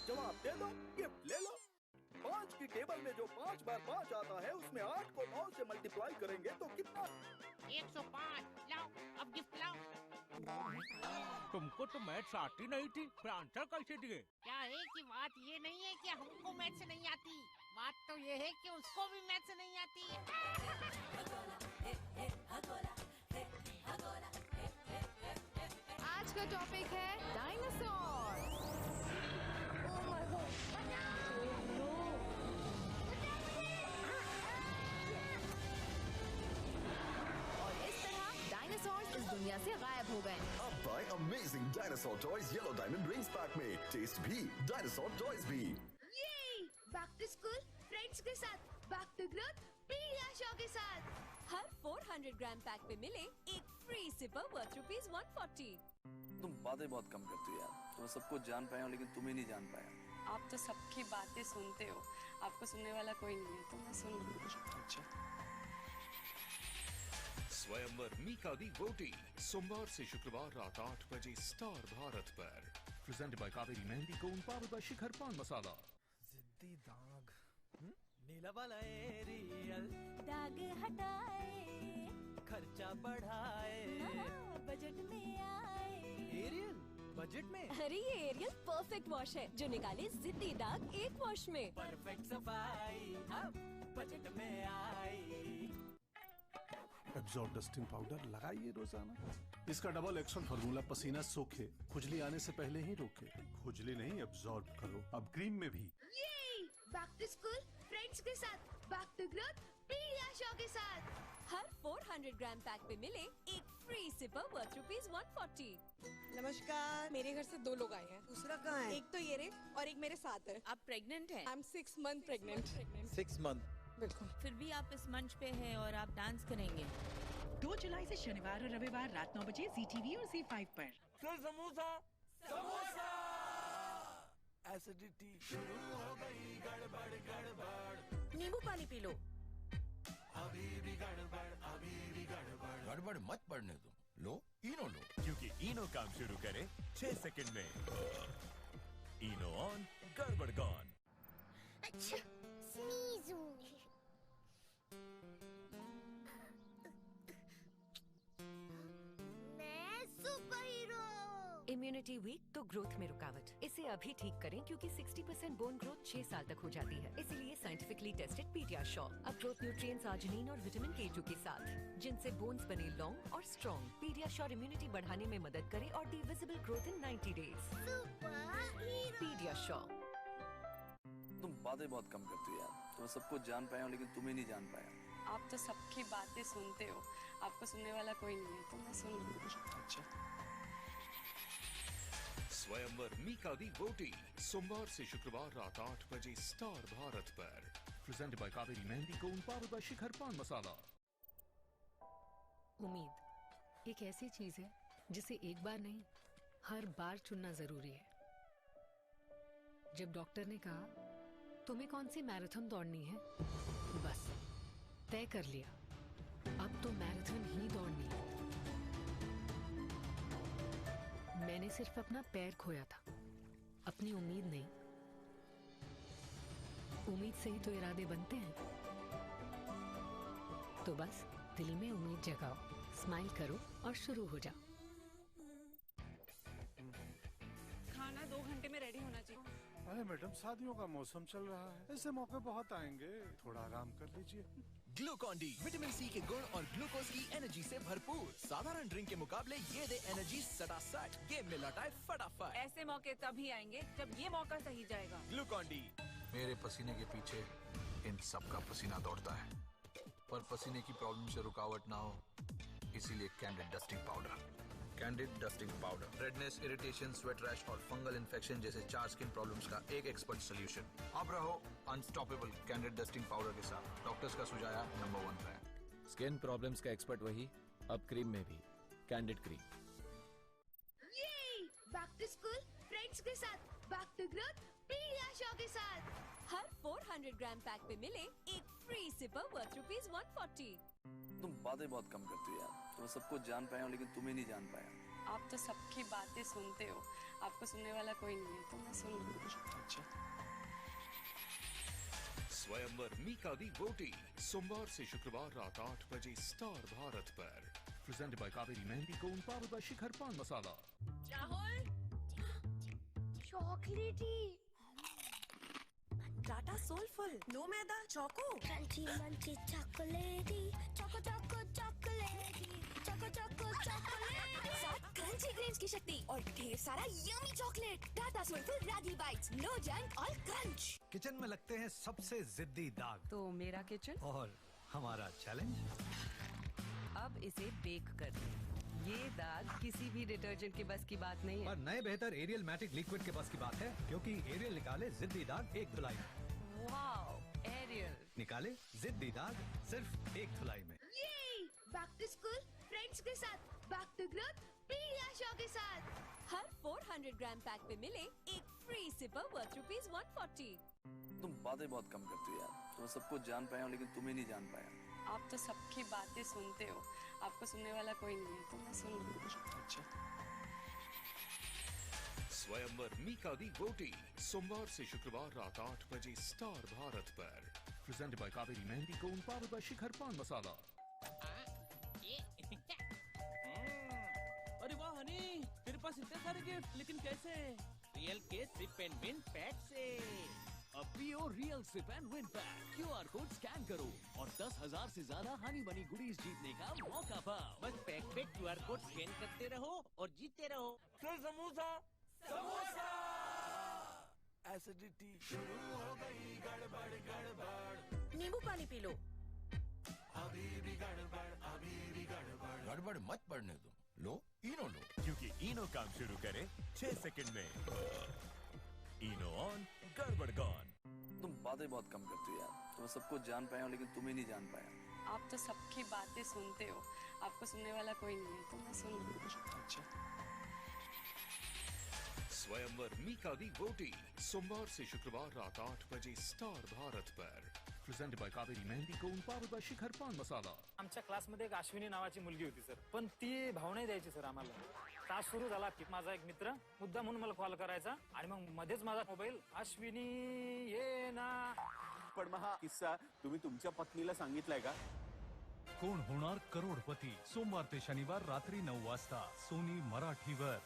जवाब दे दो, गिफ्ट ले लो। 5 की टेबल में जो 5 बार 5 आता है, उसमें 8 को 9 से मल्टीप्लाई करेंगे तो कितना? 105। लाओ, अब गिफ्ट लाओ। तुमको तो मैथ्स आती नहीं थी, फिर आंसर कैसे दिए? क्या है कि बात ये नहीं है कि हमको मैथ्स नहीं आती, बात तो ये है कि उसको भी मैथ्स नहीं आती। आज का टॉपिक है डायनासोर। और इस तरह डायनासोर इस दुनिया से गायब हो गए। अब buy amazing dinosaur toys yellow diamond rings pack में। टेस्ट भी डायनासोर टॉयज भी। ये बैक टू स्कूल फ्रेंड्स के साथ, बैक टू ग्रोथ पीडियाश्योर के साथ। हर 400 ग्राम पैक पे मिले एक फ्री सिपर वर्थ ₹140। तुम बातें बहुत कम करती हो यार। तो सबको जान पाया हूँ लेकिन तुम्हें नहीं जान पाया। आप तो सबकी बातें सुनते हो, आपको सुनने वाला कोई नहीं है, तो मैं सुन लूंगी। अच्छा। स्वयंवर मीका दी गोटी सोमवार से शुक्रवार रात 8 बजे स्टार भारत पर। Presented by Kaveri mehndi cone, powered by Shikhar पान मसाला। जिद्दी दाग नीला वाला एरियल दाग हटाए, खर्चा बढ़ाए, बजट में आए। एरियल बजट में? अरे ये एरियल परफेक्ट वॉश है जो निकाले जिद्दी दाग एक वॉश में। परफेक्ट सफाई अब बजट में आई। एब्जॉर्ब डस्टिंग पाउडर लगाइए रोजाना। इसका डबल एक्शन फार्मूला पसीना सोखे, खुजली आने से पहले ही रोके। खुजली नहीं, एब्जॉर्ब करो। अब क्रीम में भी। ये बैक टू स्कूल फ्रेंड्स के साथ, बैक टू ग्रोथ पीडियाश्योर के साथ। हर 400 ग्राम पैक पे मिले एक फ्री सिपर वर्थ ₹140। नमस्कार, मेरे घर से 2 लोग आए हैं। दूसरा कहाँ है? एक तो ये रे और एक मेरे साथ है। आप प्रेग्नेंट हैं? I am 6 month pregnant. 6 month? बिल्कुल। फिर भी आप इस मंच पे हैं और आप डांस करेंगे। 2 जुलाई से शनिवार और रविवार रात 9 बजे ZTV और Z5 पर। समोसा समोसा। एसिडिटी शुरू हो गई, गड़बड़ गड़बड़। नींबू पानी पी लो। अभी भी गड़बड़, अभी भी गड़बड़। गड़बड़ मत पड़ने दो, लो इनो लो, क्योंकि इनो काम शुरू करे 6 सेकंड में। इनो ऑन, गड़बड़ गॉन। अच्छा स्नीजू। मैं सुपर हीरो। इम्यूनिटी वीक तो ग्रोथ में रुकावट, इसे अभी ठीक करें क्योंकि 60% बोन ग्रोथ 6 साल तक हो जाती है। इसीलिए साइंटिफिकली टेस्टेड पीडियाश्योर अब ग्रोथ न्यूट्रिएंट्स, आर्जिनिन और विटामिन K2 के साथ, जिनसे बोन्स बने लॉन्ग और स्ट्रॉन्ग। पीडियाश्योर इम्यूनिटी बढ़ाने में मदद करे और the visible growth in 90 days. PediaSure. तुम बातें बहुत कम करती हो यार। तो सबको जान पाया हूँ लेकिन तुम्हें नहीं जान पाया। आप तो सबकी बातें सुनते हो, आपको सुनने वाला कोई नहीं है, तो मैं सुन लूंगी। अच्छा। स्वयंवर मीका दी गोटी सोमवार से शुक्रवार रात 8 बजे स्टार भारत पर। Presented by Kaveri mehndi cone, powered by Shikhar पान मसाला। उम्मीद एक ऐसी चीज है जिसे एक बार नहीं, हर बार चुनना जरूरी है। जब डॉक्टर ने कहा तुम्हें कौन सी मैराथन दौड़नी है, बस तय कर लिया, अब तो मैराथन ही दौड़नी है। मैंने सिर्फ अपना पैर खोया था, अपनी उम्मीद नहीं। उम्मीद से ही तो इरादे बनते हैं। तो बस दिल में उम्मीद जगाओ, स्माइल करो और शुरू हो जाओ। खाना 2 घंटे में रेडी होना चाहिए। अरे मैडम, शादियों का मौसम चल रहा है, ऐसे मौके बहुत आएंगे, थोड़ा आराम कर लीजिए। ग्लूकॉन-डी विटामिन C के गुण और ग्लूकोज की एनर्जी से भरपूर। साधारण ड्रिंक के मुकाबले ये दे एनर्जी सटासट, गेम में लौटाए फटाफट। ऐसे मौके तभी आएंगे जब ये मौका सही जाएगा। ग्लूकॉन-डी। मेरे पसीने के पीछे इन सब का पसीना दौड़ता है, पर पसीने की प्रॉब्लम से रुकावट ना हो, इसीलिए candid dusting powder. Candid dusting powder redness, irritation, sweat rash और फंगल इन्फेक्शन जैसे 4 स्किन प्रॉब्लम्स का एक एक्सपर्ट सोल्यूशन। अब रहो अनस्टॉपेबल कैंडिड डस्टिंग पाउडर के साथ। डॉक्टर्स का सुझाया नंबर 1 ब्रांड। स्किन प्रॉब्लम्स का एक्सपर्ट वही, अब क्रीम में भी कैंडिड क्रीम। ये बैक टू स्कूल फ्रेंड्स के साथ, बैक टू ग्रोथ पीडियाश्योर के साथ। हर 400 ग्राम पैक पे मिले एक free sipper worth ₹140. तुम बातें बहुत कम करती हो यार, तो मैं सबको जान पाया हूँ लेकिन तुम्हें नहीं जान पाया। आप तो सबकी बातें सुनते हो, आपको सुनने वाला कोई नहीं है तो मैं सुन लूँ। अच्छा। स्वयंवर मीका दी गोटी सोमवार से शुक्रवार रात 8 बजे स्टार भारत पर। Presented by Kaveri mehndi cone, powered by Shikhar पान masala. Rahul chocolatey Tata Soulful, no maida, choco. Crunchy munchy chocolatey, choco choco chocolatey, choco choco chocolatey. साथ क्रंची ग्रेन्स की शक्ति और ढेर सारा yummy chocolate. Tata Soulful ragi bites, no junk और क्रंच। किचन में लगते हैं सबसे जिद्दी दाग। तो मेरा किचन और हमारा चैलेंज, अब इसे बेक कर दें। ये दाग किसी भी डिटर्जेंट के बस की बात नहीं है। पर नए बेहतर एरियल मैटिक लिक्विड के बस की बात है, क्योंकि एरियल निकाले जिद्दी दाग एक धुलाई में। वाओ, एरियल निकाले जिद्दी दाग सिर्फ एक धुलाई में। ये बैक टू स्कूल फ्रेंड्स के साथ, बैक टू ग्रोथ पीडियाश्योर के साथ। हर 400 ग्राम पैक पे मिले एक फ्री सिपर वर्थ ₹140। तुम बातें बहुत कम करती हो यार, तो मैं सबको जान पाया हूँ लेकिन तुम्हें नहीं जान पाया। आप तो सबकी बातें सुनते हो, आपको सुनने वाला कोई नहीं है तो मैं सुन लूँ। अच्छा। स्वयंवर मीका दी गोटी सोमवार से शुक्रवार रात 8 बजे स्टार भारत पर। Presented by Kaveri mehndi cone, powered by Shikhar पान मसाला। अरे वाह हनी, तेरे पास इतने सारे गिफ्ट, लेकिन कैसे? रियल के सिप एंड विन पैक से। अब पियो real sip and win pack, QR code scan करो और 10,000 से ज्यादा हनी बनी गुडीज जीतने का मौका पाओ। बस पैक पे QR कोड स्कैन करते रहो और जीतते रहो। चल समोसा समोसा। एसिडिटी शुरू हो गई, गड़बड़ गड़बड़। नींबू पानी पी लो। अभी भी गड़बड़, अभी भी गड़बड़। गड़बड़ मत पड़ने दो, लो इनो लो, क्योंकि इनो काम शुरू करे 6 सेकंड में। इनो ऑन, गड़बड़ गॉन। तुम बातें बहुत कम करती हो यार, तो मैं सबको जान पाया हूँ लेकिन तुम्हें नहीं जान पाया। आप तो सबकी बातें सुनते हो, आपको सुनने वाला कोई नहीं है तो मैं सुन लूँ। अच्छा। स्वयंवर मीका दी गोटी सोमवार से शुक्रवार रात 8 बजे स्टार भारत पर। Presented by Kaveri mehndi cone, powered by Shikhar पान मसाला। आमच्या क्लासमध्ये एक अश्विनी नावाची मुलगी होती सर, पण ती भाव नाही द्यायची सर आम्हाला। तास सुरू झाला की माझा एक मित्र मुद्दा म्हणून मला कॉल करायचा आणि मग मध्येच माझा मोबाईल अश्विनी ये ना। पण मग हा किस्सा तुम्ही तुमच्या पत्नीला सांगितलाय का? कोण होणार करोडपती, सोमवार ते शनिवार रात्री 9 वाजता सोनी मराठीवर।